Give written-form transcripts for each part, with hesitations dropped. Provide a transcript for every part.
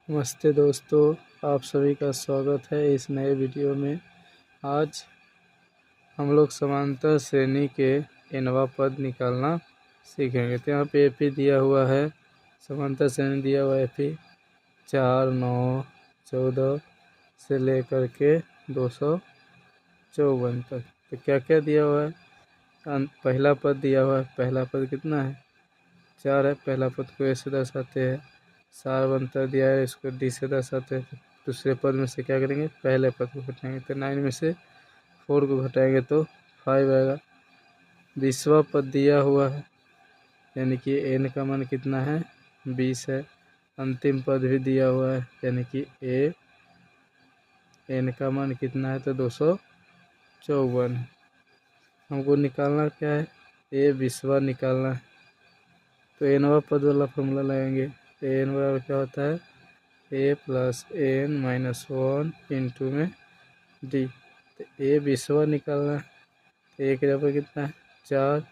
नमस्ते दोस्तों, आप सभी का स्वागत है इस नए वीडियो में। आज हम लोग समांतर श्रेणी के nवां पद निकालना सीखेंगे। तो यहाँ पे एपी दिया हुआ है, समांतर श्रेणी दिया हुआ है एपी 4, 9, 14 से लेकर के 254 तक। तो क्या क्या दिया हुआ है? पहला पद दिया हुआ है। पहला पद कितना है? 4 है। पहला पद को ए से दर्शाते हैं। सार अंतर दिया है, इसको डी से दर्शाते हैं। दूसरे पद में से क्या करेंगे? पहले पद को घटाएंगे। तो 9 में से 4 को घटाएंगे तो 5 आएगा। 20वां पद दिया हुआ है, यानी कि एन का मान कितना है? 20 है। अंतिम पद भी दिया हुआ है, यानी कि एन का मान कितना है? तो 254 है। हमको निकालना क्या है? ए 20वां निकालना है। तो nवां पद वाला फॉर्मूला लगाएंगे। एन बराबर क्या होता है? ए प्लस एन माइनस 1 इंटू में डी। तो ए 20वां निकालना है। तो ए के जगह पर कितना है? 4।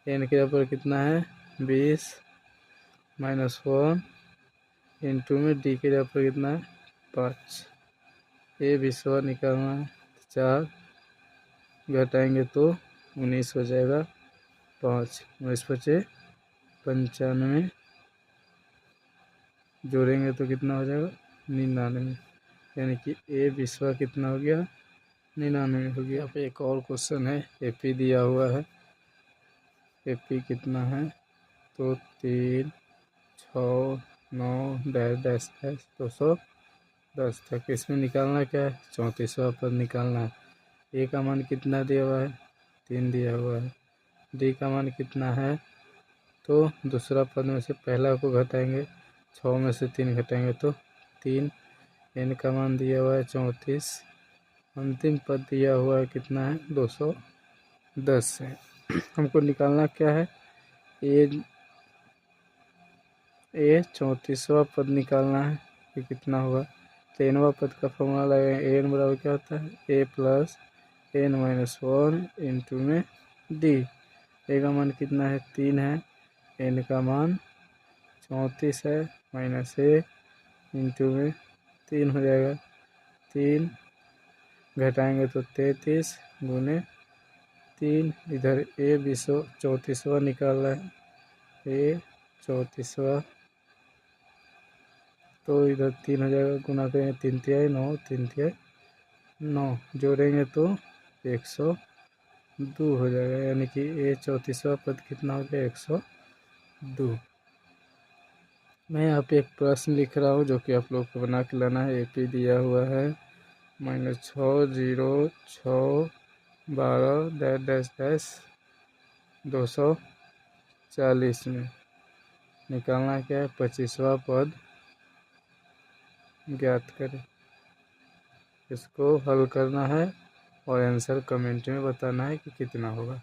एन के जगह पर कितना है? 20 माइनस 1 इंटू में डी के जगह पर कितना है? 5। ए 20वां निकालना है। 4 घटाएंगे तो 19 हो जाएगा। 5 19 बचे 95, जोड़ेंगे तो कितना हो जाएगा? 99। यानी कि ए 20वां कितना हो गया? 99 हो गया। यहाँ पे एक और क्वेश्चन है, एपी दिया हुआ है। एपी कितना है? तो 3, 6, 9 डैश डैश डैश 210 तक। इसमें निकालना क्या है? 34वां पद निकालना है। ए का मान कितना दिया हुआ है? 3 दिया हुआ है। डी का मान कितना है? तो दूसरा पद में से पहला को घटाएंगे। 6 में से 3 घटाएंगे तो 3। एन का मान दिया हुआ है 34। अंतिम पद दिया हुआ है कितना है? 210 है। हमको निकालना क्या है? ए 34वां पद निकालना है कि कितना होगा। तो nवां पद का फॉर्मूला लगाएंगे। एन बराबर क्या होता है? ए प्लस एन माइनस 1 इंटू में डी। ए का मान कितना है? 3 है। एन का मान 34 है, माइनस ए इंटू में 3 हो जाएगा। 3 घटाएंगे तो 33 गुने 3। इधर ए 34वां निकाल रहा है। ए 34वां तो इधर 3 हो जाएगा। गुना करेंगे 3 तिहाई 9, 3 तिहाई 9, जोड़ेंगे तो 102 हो जाएगा। यानी कि ए 34वां पद कितना हो गया? 102। मैं यहाँ पे एक प्रश्न लिख रहा हूँ जो कि आप लोग को बना के लाना है। एपी दिया हुआ है -6, 0, 6, 12 डैश डैश डैश 240 में निकालना क्या है? 25वां पद ज्ञात करें। इसको हल करना है और आंसर कमेंट में बताना है कि कितना होगा।